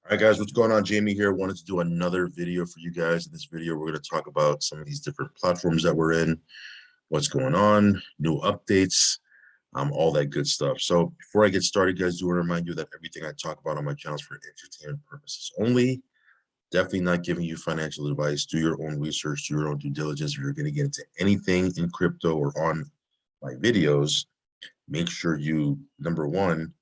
All right, guys, what's going on? Jamie here. Wanted to do another video for you guys. In this video, we're going to talk about some of these different platforms that we're in, what's going on, new updates, all that good stuff. So before I get started, guys, do want to remind you that everything I talk about on my channel is for entertainment purposes only. Definitely not giving you financial advice. Do your own research, do your own due diligence. If you're going to get into anything in crypto or on my videos, make sure you, number one,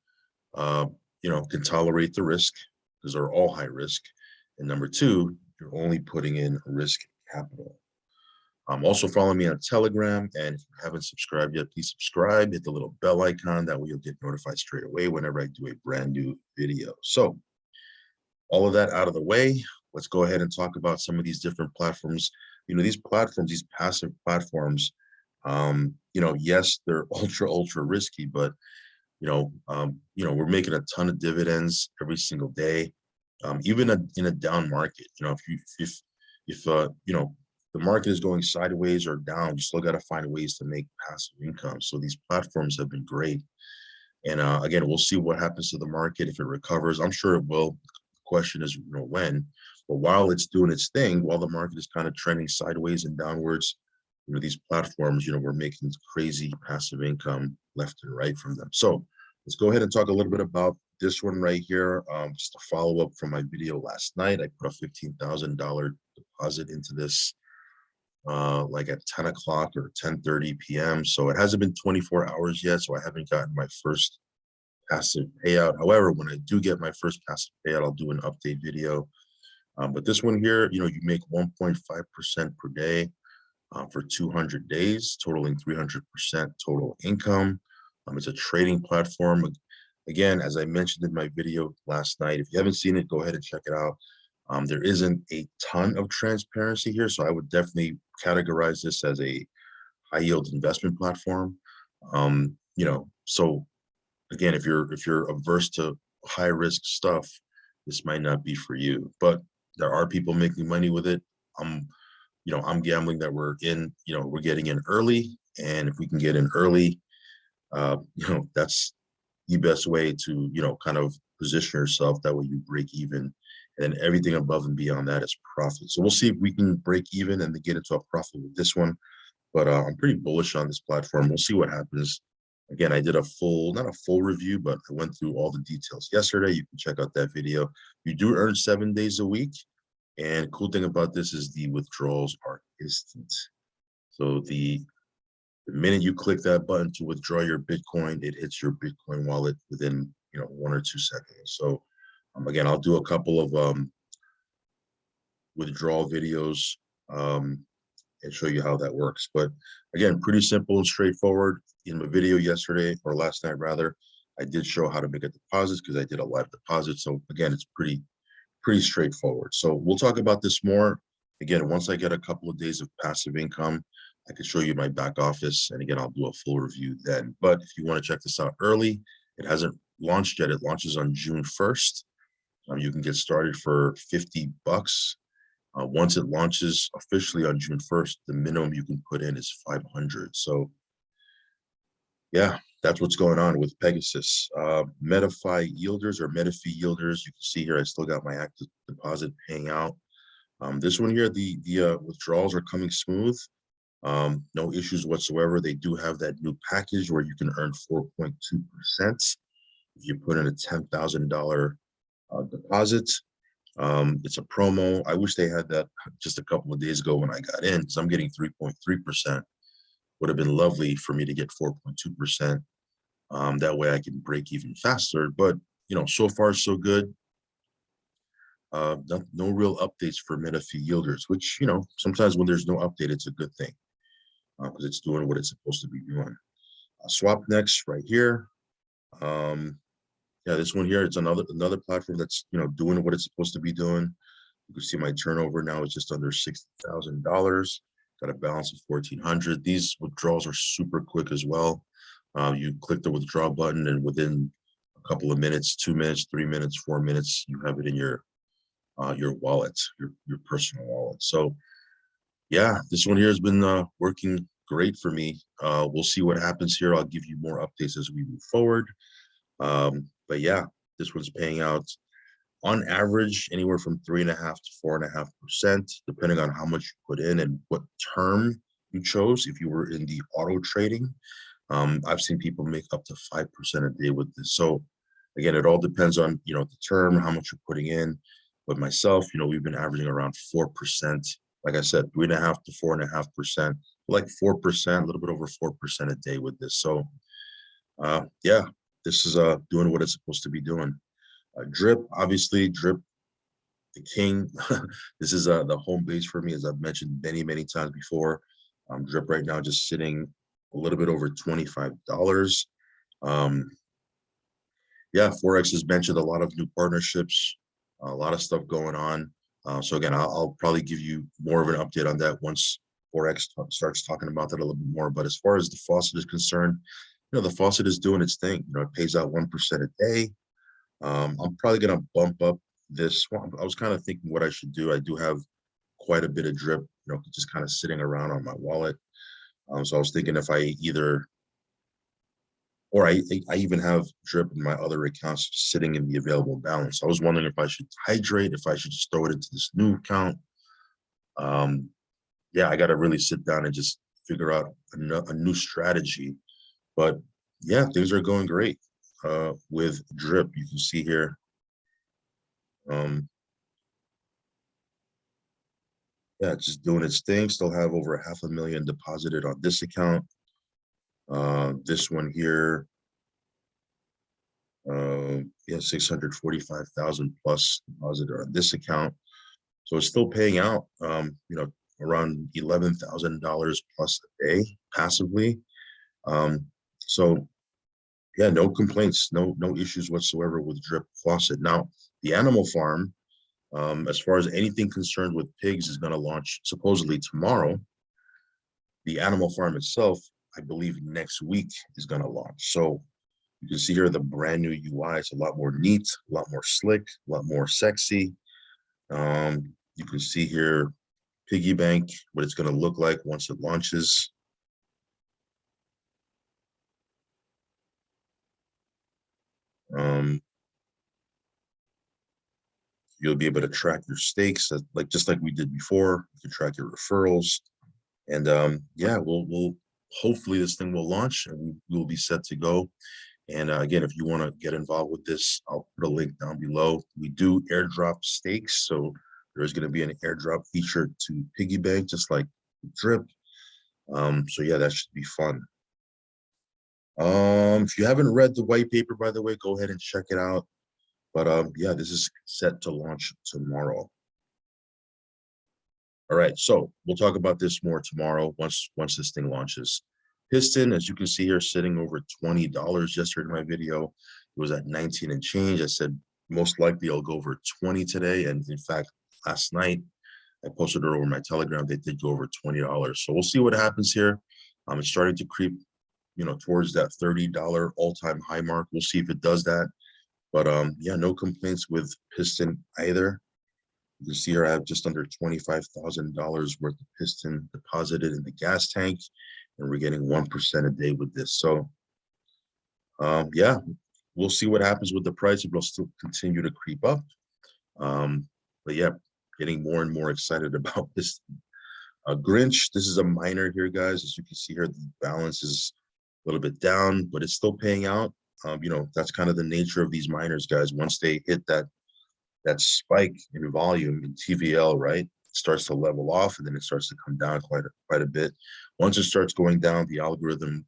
uh, can tolerate the risk, because they're all high risk. And number two, you're only putting in risk capital. Also follow me on Telegram, and if you haven't subscribed yet, please subscribe, hit the little bell icon. That way you'll get notified straight away whenever I do a brand new video. So all of that out of the way, let's go ahead and talk about some of these different platforms. These platforms, these passive platforms, yes, they're ultra risky, but we're making a ton of dividends every single day, even in a down market. If the market is going sideways or down, you still got to find ways to make passive income. So these platforms have been great. And again, we'll see what happens to the market if it recovers. I'm sure it will. The question is, when. But while it's doing its thing, while the market is kind of trending sideways and downwards, these platforms, we're making crazy passive income left and right from them. So let's go ahead and talk a little bit about this one right here. Just a follow up from my video last night. I put a $15,000 deposit into this like at 10 o'clock or 10:30 p.m. So it hasn't been 24 hours yet. So I haven't gotten my first passive payout. However, when I do get my first passive payout, I'll do an update video. But this one here, you make 1.5% per day for 200 days, totaling 300% total income. It's a trading platform. Again, as I mentioned in my video last night, if you haven't seen it, go ahead and check it out. There isn't a ton of transparency here, so I would definitely categorize this as a high yield investment platform. So again, if you're averse to high risk stuff, this might not be for you. But there are people making money with it. I'm gambling that we're getting in early, and if we can get in early, that's the best way to kind of position yourself. That way you break even, and everything above and beyond that is profit. So we'll see if we can break even and then get into a profit with this one. But I'm pretty bullish on this platform. We'll see what happens. Again, I did not a full review, but I went through all the details yesterday. You can check out that video. You do earn 7 days a week. And cool thing about this is the withdrawals are instant. So the minute you click that button to withdraw your Bitcoin, it hits your Bitcoin wallet within 1 or 2 seconds. So again, I'll do a couple of withdrawal videos and show you how that works. But again, pretty simple and straightforward. In my video yesterday, or last night rather, I did show how to make a deposit because I did a live deposit. So again, it's pretty straightforward. So we'll talk about this more. Again, once I get a couple of days of passive income, I can show you my back office. And again, I'll do a full review then. But if you want to check this out early, it hasn't launched yet. It launches on June 1st. You can get started for $50. Once it launches officially on June 1st, the minimum you can put in is 500. So yeah, that's what's going on with Pegasus. MetaFi yielders or MetaFi yielders, you can see here, I still got my active deposit paying out. This one here, the withdrawals are coming smooth. No issues whatsoever. They do have that new package where you can earn 4.2% if you put in a $10,000 deposit. It's a promo. I wish they had that just a couple of days ago when I got in, because I'm getting 3.3%. Would have been lovely for me to get 4.2%. That way I can break even faster. But so far so good. No real updates for MetaFi yielders, which sometimes when there's no update, it's a good thing because it's doing what it's supposed to be doing. Swap next right here. Yeah, this one here, it's another platform that's doing what it's supposed to be doing. You can see my turnover now is just under $60,000. Got a balance of 1,400. These withdrawals are super quick as well. You click the withdraw button, and within a couple of minutes, 2 minutes, 3 minutes, 4 minutes, you have it in your wallet, your personal wallet. So yeah, this one here has been working great for me. We'll see what happens here. I'll give you more updates as we move forward. But yeah, this one's paying out On average, anywhere from 3.5 to 4.5%, depending on how much you put in and what term you chose. If you were in the auto trading, I've seen people make up to 5% a day with this. So again, it all depends on, the term, how much you're putting in. But myself, we've been averaging around 4%. Like I said, 3.5 to 4.5%, like 4%, a little bit over 4% a day with this. So yeah, this is doing what it's supposed to be doing. Drip, obviously, Drip, the king. This is the home base for me, as I've mentioned many, many times before. Drip right now just sitting a little bit over $25. Um, yeah, Forex has mentioned a lot of new partnerships, a lot of stuff going on. So again, I'll probably give you more of an update on that once Forex starts talking about that a little bit more. But as far as the faucet is concerned, the faucet is doing its thing. It pays out 1% a day. I'm probably going to bump up this one. I was kind of thinking what I should do. I do have quite a bit of drip, just kind of sitting around on my wallet. So I was thinking if I either, or I even have drip in my other accounts sitting in the available balance. I was wondering if I should hydrate, if I should just throw it into this new account. Yeah, I got to really sit down and just figure out a new strategy. But yeah, things are going great with drip. You can see here. Yeah, just doing its thing. Still have over 500,000 deposited on this account. This one here, yeah, 645,000 plus deposited on this account. So it's still paying out, around $11,000 plus a day passively. So yeah, no complaints, no issues whatsoever with drip faucet. Now, the animal farm, as far as anything concerned with pigs, is going to launch supposedly tomorrow. The animal farm itself, I believe next week is going to launch. So you can see here the brand new UI. It's a lot more neat, a lot more slick, a lot more sexy. You can see here piggy bank, what it's going to look like once it launches. You'll be able to track your stakes, just like we did before. You can track your referrals, and yeah, we'll hopefully this thing will launch and we'll be set to go. And again, if you want to get involved with this, I'll put a link down below. We do airdrop stakes, so there's going to be an airdrop feature to piggy bank, just like drip. So yeah, that should be fun. If you haven't read the white paper, by the way, go ahead and check it out. But yeah, this is set to launch tomorrow. All right, so we'll talk about this more tomorrow once this thing launches. Piston, as you can see here, sitting over $20 yesterday in my video. It was at 19 and change. I said most likely I'll go over 20 today, and in fact, last night I posted it over my Telegram. They did go over $20. So we'll see what happens here. It's starting to creep, towards that $30 all-time high mark. We'll see if it does that. But yeah, no complaints with Piston either. You can see here I have just under $25,000 worth of Piston deposited in the gas tank, and we're getting 1% a day with this. So yeah, we'll see what happens with the price. It will still continue to creep up. But yeah, getting more and more excited about this. Grinch, this is a miner here, guys. As you can see here, the balance is a little bit down, but it's still paying out. That's kind of the nature of these miners, guys. Once they hit that spike in volume in TVL, right, it starts to level off, and then it starts to come down quite a bit. Once it starts going down, the algorithm,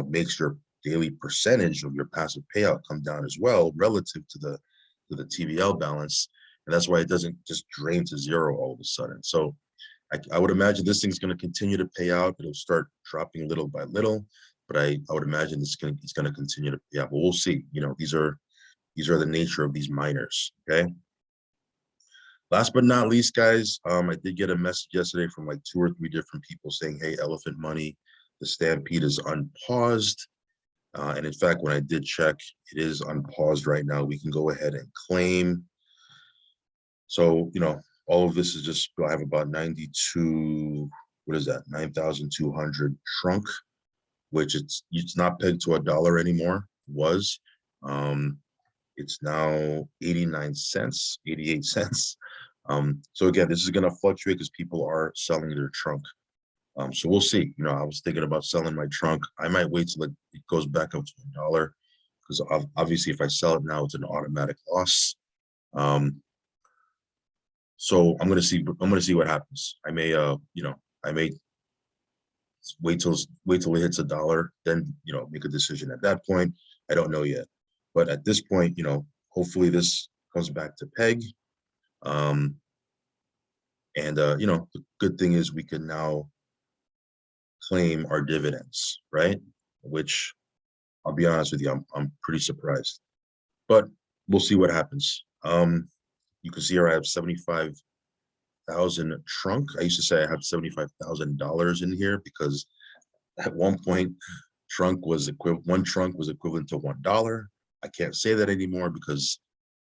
makes your daily percentage of your passive payout come down as well relative to the TVL balance, and that's why it doesn't just drain to zero all of a sudden. So I would imagine this thing's going to continue to pay out. It'll start dropping little by little, but I would imagine it's going to continue to pay out. But we'll see. These are the nature of these miners. Okay. Last but not least, guys, I did get a message yesterday from like 2 or 3 different people saying, "Hey, Elephant Money, the Stampede is unpaused." And in fact, when I did check, it is unpaused right now. We can go ahead and claim. So, all of this is just, I have about 92, what is that, 9,200 trunk, which it's not pegged to $1 anymore, was. It's now 89 cents, 88 cents. So again, this is going to fluctuate because people are selling their trunk. So we'll see. I was thinking about selling my trunk. I might wait till it goes back up to $1 because obviously if I sell it now, it's an automatic loss. So I'm gonna see what happens. I may I may wait till it hits $1, then make a decision at that point. I don't know yet. But at this point, hopefully this comes back to peg. And the good thing is we can now claim our dividends, right? Which I'll be honest with you, I'm pretty surprised. But we'll see what happens. You can see here I have 75,000 trunk. I used to say I have $75,000 in here because at one point one trunk was equivalent to $1. I can't say that anymore because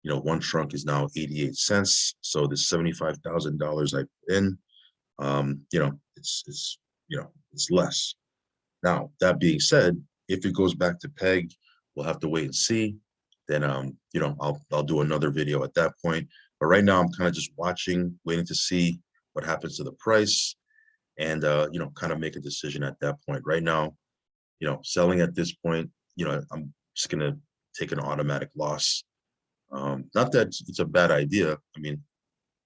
one trunk is now 88 cents. So the $75,000 I put in, it's less. Now, that being said, if it goes back to peg, we'll have to wait and see. Then I'll do another video at that point. But right now I'm kind of just watching, waiting to see what happens to the price and kind of make a decision at that point. Right now, selling at this point, I'm just gonna take an automatic loss. Not that it's a bad idea. I mean,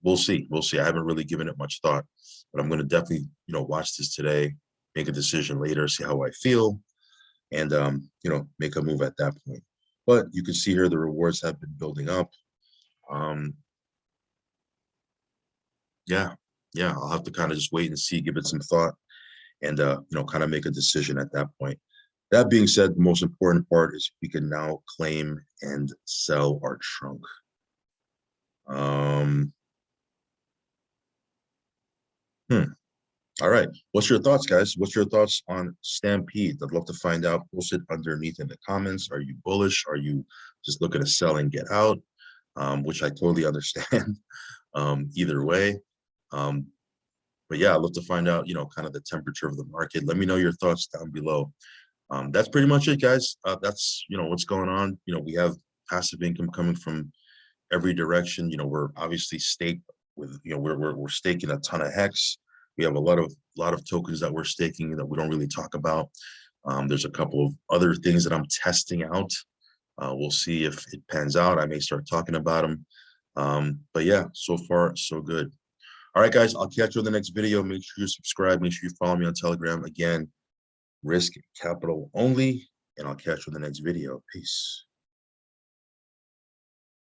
we'll see. We'll see. I haven't really given it much thought, but I'm gonna definitely, watch this today, make a decision later, see how I feel, and make a move at that point. But you can see here the rewards have been building up. Yeah, I'll have to kind of just wait and see, give it some thought, and kind of make a decision at that point. That being said, the most important part is we can now claim and sell our trunk. All right. What's your thoughts, guys? What's your thoughts on Stampede? I'd love to find out. Post it underneath in the comments. Are you bullish? Are you just looking to sell and get out? Which I totally understand. Either way. But yeah, I'd love to find out, kind of the temperature of the market. Let me know your thoughts down below. That's pretty much it, guys. That's, what's going on. We have passive income coming from every direction. We're obviously staked with, we're staking a ton of hex. We have a lot of tokens that we're staking that we don't really talk about. There's a couple of other things that I'm testing out. We'll see if it pans out. I may start talking about them. But yeah, so far, so good. All right, guys, I'll catch you in the next video. Make sure you subscribe. Make sure you follow me on Telegram. Again, risk capital only, and I'll catch you in the next video. Peace.